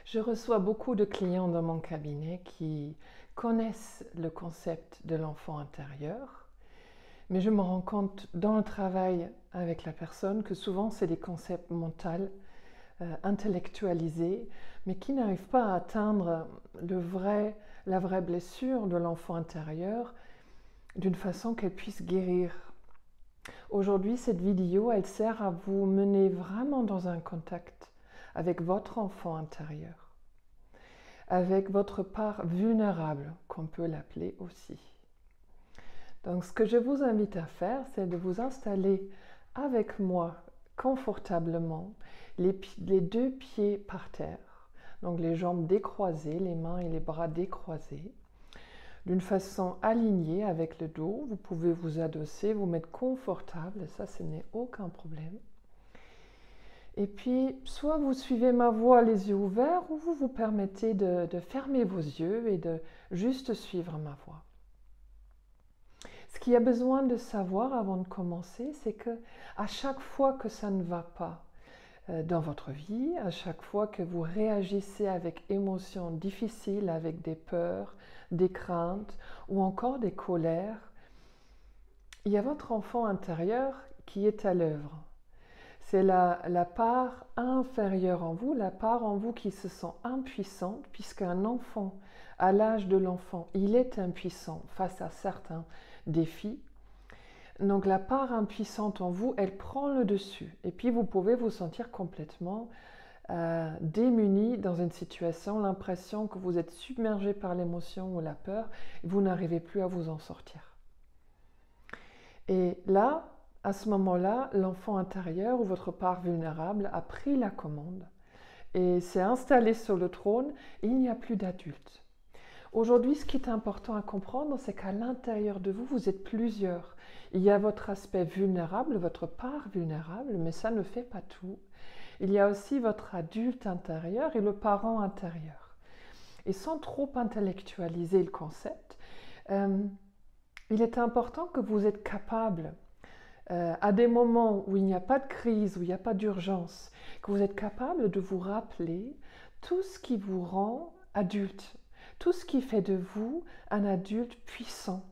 Je reçois beaucoup de clients dans mon cabinet qui connaissent le concept de l'enfant intérieur, mais je me rends compte dans le travail avec la personne que souvent c'est des concepts mentaux, intellectualisés, mais qui n'arrivent pas à atteindre la vraie blessure de l'enfant intérieur d'une façon qu'elle puisse guérir. Aujourd'hui, cette vidéo, elle sert à vous mener vraiment dans un contact avec votre enfant intérieur, avec votre part vulnérable, qu'on peut l'appeler aussi. Donc ce que je vous invite à faire, c'est de vous installer avec moi confortablement, les deux pieds par terre, donc les jambes décroisées, les mains et les bras décroisés, d'une façon alignée avec le dos. Vous pouvez vous adosser, vous mettre confortable, ça ce n'est aucun problème. Et puis, soit vous suivez ma voix les yeux ouverts, ou vous vous permettez de fermer vos yeux et de juste suivre ma voix. Ce qu'il y a besoin de savoir avant de commencer, c'est que à chaque fois que ça ne va pas dans votre vie, à chaque fois que vous réagissez avec émotions difficiles, avec des peurs, des craintes ou encore des colères, il y a votre enfant intérieur qui est à l'œuvre. C'est la part inférieure en vous, la part en vous qui se sent impuissante, puisqu'un enfant, à l'âge de l'enfant, il est impuissant face à certains défis. Donc la part impuissante en vous, elle prend le dessus. Et puis vous pouvez vous sentir complètement démuni dans une situation, l'impression que vous êtes submergé par l'émotion ou la peur, et vous n'arrivez plus à vous en sortir. Et là, à ce moment-là, l'enfant intérieur ou votre part vulnérable a pris la commande et s'est installé sur le trône et il n'y a plus d'adulte. Aujourd'hui, ce qui est important à comprendre, c'est qu'à l'intérieur de vous, vous êtes plusieurs. Il y a votre aspect vulnérable, votre part vulnérable, mais ça ne fait pas tout. Il y a aussi votre adulte intérieur et le parent intérieur. Et sans trop intellectualiser le concept, il est important que vous êtes capable à des moments où il n'y a pas de crise, où il n'y a pas d'urgence, que vous êtes capable de vous rappeler tout ce qui vous rend adulte, tout ce qui fait de vous un adulte puissant.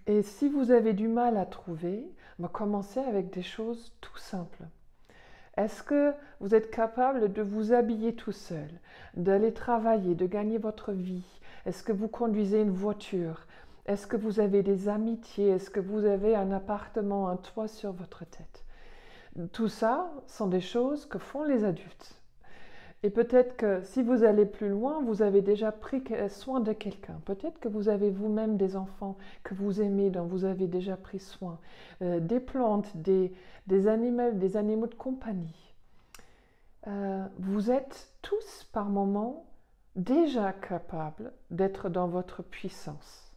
Et si vous avez du mal à trouver, commencez avec des choses tout simples. Est-ce que vous êtes capable de vous habiller tout seul, d'aller travailler, de gagner votre vie? Est-ce que vous conduisez une voiture? Est-ce que vous avez des amitiés? Est-ce que vous avez un appartement, un toit sur votre tête? Tout ça sont des choses que font les adultes. Et peut-être que si vous allez plus loin, vous avez déjà pris soin de quelqu'un. Peut-être que vous avez vous-même des enfants que vous aimez, dont vous avez déjà pris soin. Des plantes, des animaux de compagnie. Vous êtes tous par moments déjà capables d'être dans votre puissance.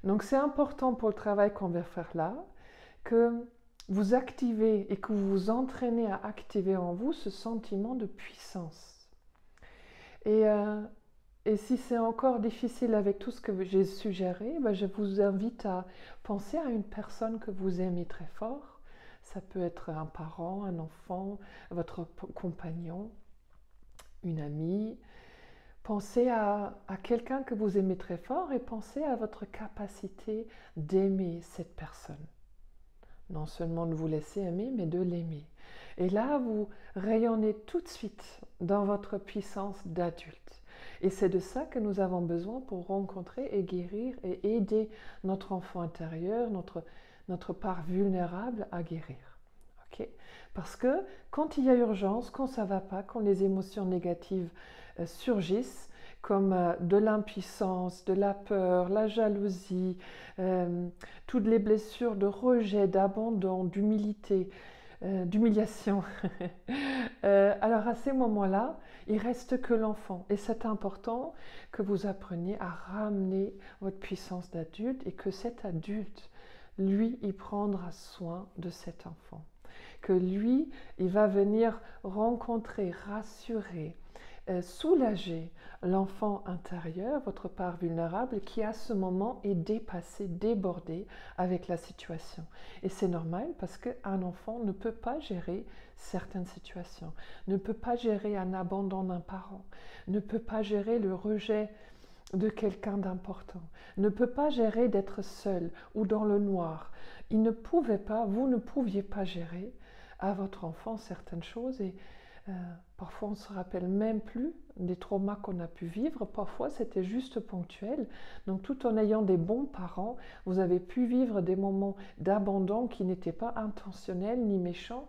Donc c'est important pour le travail qu'on va faire là, que vous activez et que vous vous entraînez à activer en vous ce sentiment de puissance. Et si c'est encore difficile avec tout ce que j'ai suggéré, je vous invite à penser à une personne que vous aimez très fort. Ça peut être un parent, un enfant, votre compagnon, une amie. Pensez à quelqu'un que vous aimez très fort et pensez à votre capacité d'aimer cette personne. Non seulement de vous laisser aimer, mais de l'aimer. Et là, vous rayonnez tout de suite dans votre puissance d'adulte. Et c'est de ça que nous avons besoin pour rencontrer et guérir et aider notre enfant intérieur, notre part vulnérable à guérir. Okay? Parce que quand il y a urgence, quand ça ne va pas, quand les émotions négatives surgissent, comme de l'impuissance, de la peur, la jalousie, toutes les blessures de rejet, d'abandon, d'humiliation. Alors à ces moments-là, il reste que l'enfant. Et c'est important que vous appreniez à ramener votre puissance d'adulte et que cet adulte, lui, il prendra soin de cet enfant. Que lui, il va venir rencontrer, rassurer, soulager l'enfant intérieur, votre part vulnérable, qui à ce moment est dépassé, débordé avec la situation. Et c'est normal parce qu'un enfant ne peut pas gérer certaines situations, ne peut pas gérer un abandon d'un parent, ne peut pas gérer le rejet de quelqu'un d'important, ne peut pas gérer d'être seul ou dans le noir. Il ne pouvait pas, vous ne pouviez pas gérer à votre enfant certaines choses et parfois on ne se rappelle même plus des traumas qu'on a pu vivre, parfois c'était juste ponctuel. Donc tout en ayant des bons parents, vous avez pu vivre des moments d'abandon qui n'étaient pas intentionnels ni méchants,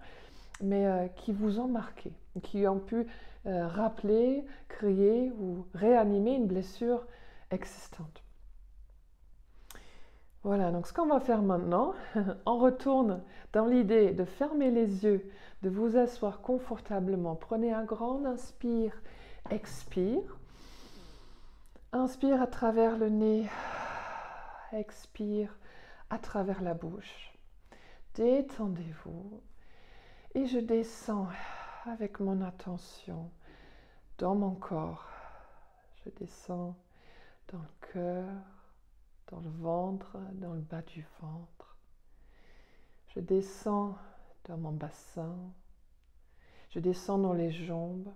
mais qui vous ont marqué, qui ont pu rappeler, créer ou réanimer une blessure existante. Voilà, donc ce qu'on va faire maintenant, on retourne dans l'idée de fermer les yeux, de vous asseoir confortablement. Prenez un grand inspire, expire. Inspire à travers le nez, expire à travers la bouche. Détendez-vous et je descends avec mon attention dans mon corps. Je descends dans le cœur, dans le ventre, dans le bas du ventre. Je descends dans mon bassin. Je descends dans les jambes.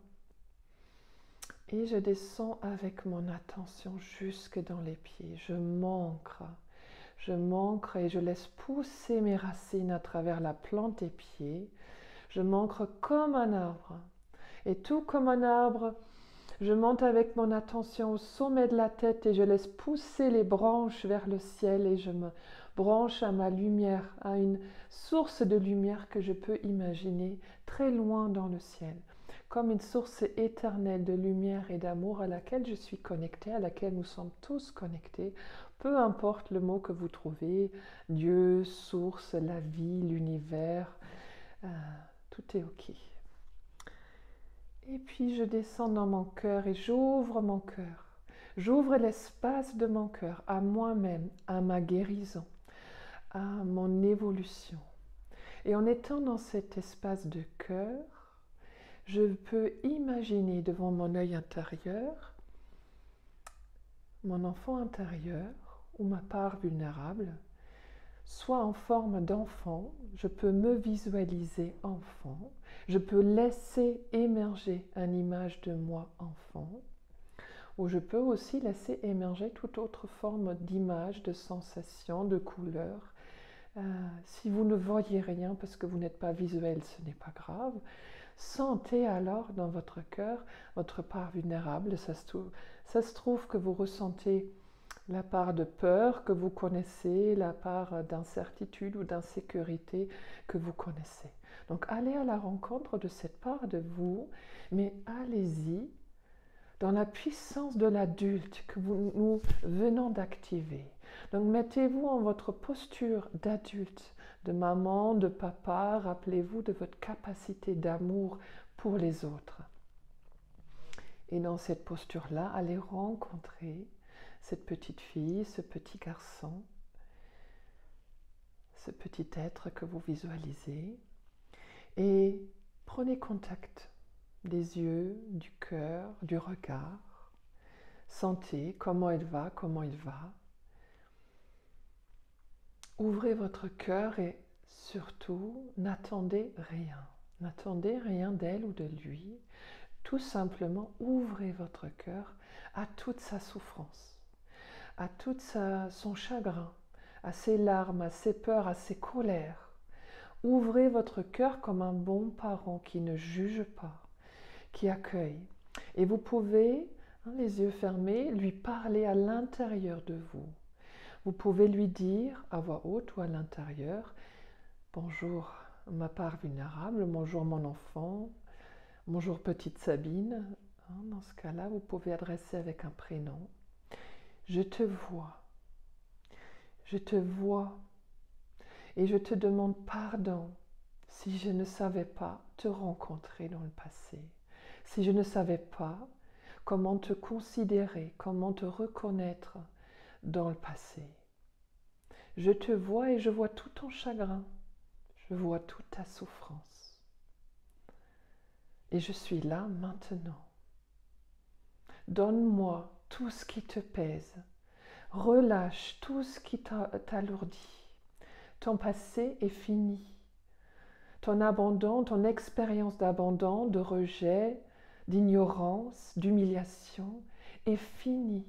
Et je descends avec mon attention jusque dans les pieds. Je m'ancre et je laisse pousser mes racines à travers la plante des pieds. Je m'ancre comme un arbre. Et tout comme un arbre, je monte avec mon attention au sommet de la tête et je laisse pousser les branches vers le ciel et je me branche à ma lumière, à une source de lumière que je peux imaginer très loin dans le ciel, comme une source éternelle de lumière et d'amour à laquelle je suis connectée, à laquelle nous sommes tous connectés, peu importe le mot que vous trouvez, Dieu, source, la vie, l'univers, tout est ok. Et puis je descends dans mon cœur et j'ouvre mon cœur. J'ouvre l'espace de mon cœur à moi-même, à ma guérison, à mon évolution. Et en étant dans cet espace de cœur, je peux imaginer devant mon œil intérieur mon enfant intérieur ou ma part vulnérable, soit en forme d'enfant, je peux me visualiser enfant, je peux laisser émerger une image de moi enfant, ou je peux aussi laisser émerger toute autre forme d'image, de sensation, de couleur. Si vous ne voyez rien parce que vous n'êtes pas visuel, ce n'est pas grave. Sentez alors dans votre cœur votre part vulnérable. Ça se trouve que vous ressentez la part de peur que vous connaissez, la part d'incertitude ou d'insécurité que vous connaissez. Donc allez à la rencontre de cette part de vous, mais allez-y dans la puissance de l'adulte que nous venons d'activer. Donc mettez-vous en votre posture d'adulte, de maman, de papa, rappelez-vous de votre capacité d'amour pour les autres. Et dans cette posture-là, allez rencontrer cette petite fille, ce petit garçon, ce petit être que vous visualisez et prenez contact des yeux, du cœur, du regard. Sentez comment elle va, comment il va. Ouvrez votre cœur et surtout, n'attendez rien. N'attendez rien d'elle ou de lui. Tout simplement, ouvrez votre cœur à toute sa souffrance, à tout son chagrin, à ses larmes, à ses peurs, à ses colères. Ouvrez votre cœur comme un bon parent qui ne juge pas, qui accueille. Et vous pouvez, les yeux fermés, lui parler à l'intérieur de vous. Vous pouvez lui dire à voix haute ou à l'intérieur, bonjour ma part vulnérable, bonjour mon enfant, bonjour petite Sabine. Dans ce cas-là, vous pouvez adresser avec un prénom. Je te vois et je te demande pardon si je ne savais pas te rencontrer dans le passé, si je ne savais pas comment te considérer, comment te reconnaître dans le passé. Je te vois et je vois tout ton chagrin, je vois toute ta souffrance. Et je suis là maintenant. Donne-moi tout ce qui te pèse. Relâche tout ce qui t'alourdit. Ton passé est fini. Ton abandon, ton expérience d'abandon, de rejet, d'ignorance, d'humiliation est finie.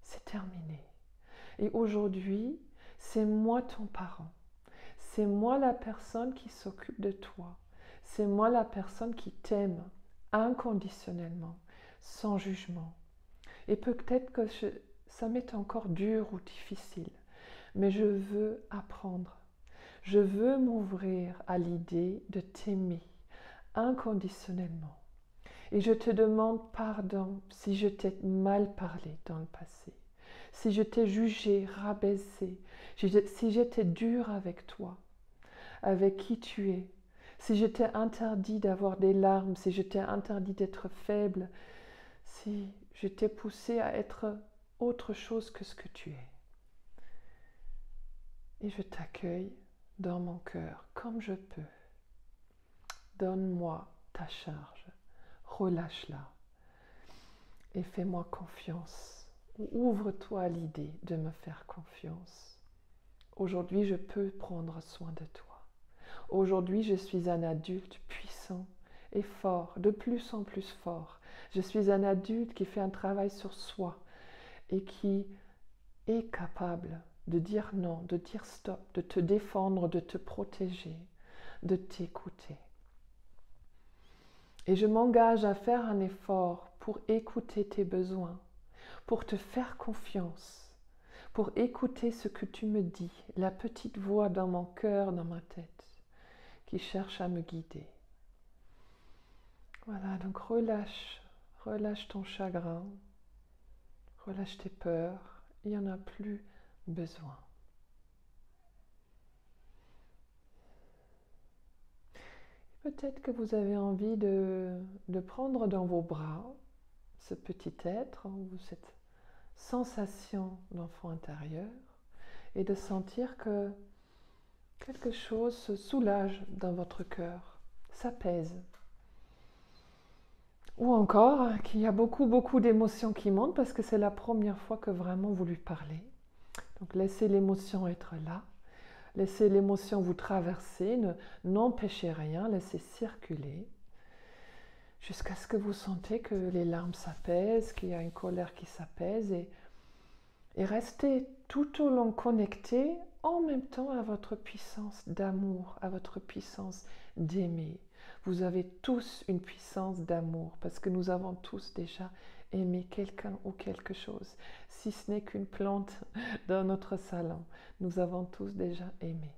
C'est terminé. Et aujourd'hui, c'est moi ton parent. C'est moi la personne qui s'occupe de toi. C'est moi la personne qui t'aime inconditionnellement, sans jugement. Et peut-être que ça m'est encore dur ou difficile, mais je veux apprendre. Je veux m'ouvrir à l'idée de t'aimer inconditionnellement. Et je te demande pardon si je t'ai mal parlé dans le passé, si je t'ai jugé, rabaissé, si j'étais dur avec toi, avec qui tu es, si je t'ai interdit d'avoir des larmes, si je t'ai interdit d'être faible, si je t'ai poussé à être autre chose que ce que tu es. Et je t'accueille dans mon cœur comme je peux. Donne-moi ta charge, relâche-la et fais-moi confiance. Ouvre-toi à l'idée de me faire confiance. Aujourd'hui, je peux prendre soin de toi. Aujourd'hui, je suis un adulte puissant et fort, de plus en plus fort. Je suis un adulte qui fait un travail sur soi et qui est capable de dire non, de dire stop, de te défendre, de te protéger, de t'écouter. Et je m'engage à faire un effort pour écouter tes besoins, pour te faire confiance, pour écouter ce que tu me dis, la petite voix dans mon cœur, dans ma tête, qui cherche à me guider. Voilà, donc relâche ton chagrin, relâche tes peurs, il n'y en a plus besoin. Peut-être que vous avez envie de prendre dans vos bras ce petit être, cette sensation d'enfant intérieur, et de sentir que quelque chose se soulage dans votre cœur, s'apaise. Ou encore qu'il y a beaucoup d'émotions qui montent parce que c'est la première fois que vraiment vous lui parlez. Donc laissez l'émotion être là. Laissez l'émotion vous traverser, n'empêchez rien, laissez circuler jusqu'à ce que vous sentez que les larmes s'apaisent, qu'il y a une colère qui s'apaise et restez tout au long connecté en même temps à votre puissance d'amour, à votre puissance d'aimer. Vous avez tous une puissance d'amour parce que nous avons tous déjà aimé quelqu'un ou quelque chose. Si ce n'est qu'une plante dans notre salon, nous avons tous déjà aimé.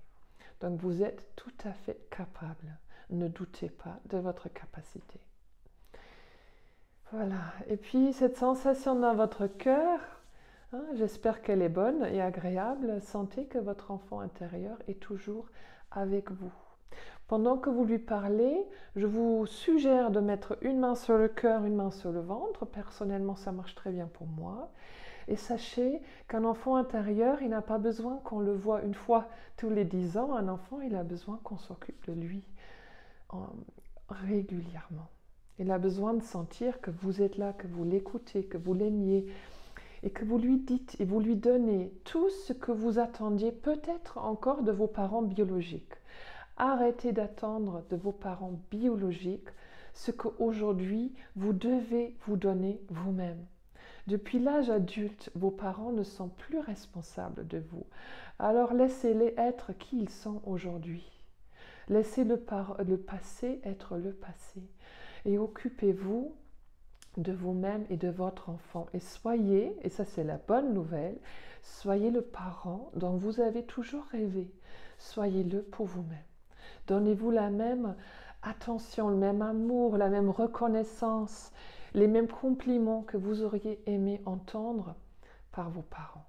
Donc vous êtes tout à fait capable. Ne doutez pas de votre capacité. Voilà. Et puis cette sensation dans votre cœur, j'espère qu'elle est bonne et agréable. Sentez que votre enfant intérieur est toujours avec vous. Pendant que vous lui parlez, je vous suggère de mettre une main sur le cœur, une main sur le ventre. Personnellement, ça marche très bien pour moi. Et sachez qu'un enfant intérieur, il n'a pas besoin qu'on le voie une fois tous les 10 ans. Un enfant, il a besoin qu'on s'occupe de lui régulièrement. Il a besoin de sentir que vous êtes là, que vous l'écoutez, que vous l'aimiez et que vous lui dites et vous lui donnez tout ce que vous attendiez peut-être encore de vos parents biologiques. Arrêtez d'attendre de vos parents biologiques ce qu'aujourd'hui vous devez vous donner vous-même. Depuis l'âge adulte, vos parents ne sont plus responsables de vous. Alors laissez-les être qui ils sont aujourd'hui. Laissez le passé être le passé. Et occupez-vous de vous-même et de votre enfant. Et soyez, et ça c'est la bonne nouvelle, soyez le parent dont vous avez toujours rêvé. Soyez-le pour vous-même. Donnez-vous la même attention, le même amour, la même reconnaissance, les mêmes compliments que vous auriez aimé entendre par vos parents.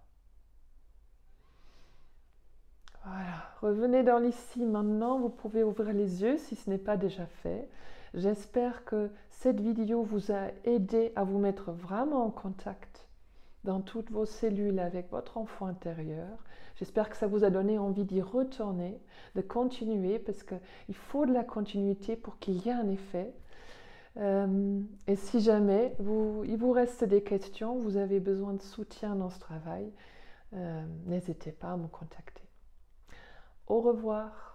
Voilà, revenez dans l'ici maintenant, vous pouvez ouvrir les yeux si ce n'est pas déjà fait. J'espère que cette vidéo vous a aidé à vous mettre vraiment en contact dans toutes vos cellules avec votre enfant intérieur. J'espère que ça vous a donné envie d'y retourner, de continuer, parce qu'il faut de la continuité pour qu'il y ait un effet. Et si jamais il vous reste des questions, vous avez besoin de soutien dans ce travail, n'hésitez pas à me contacter. Au revoir.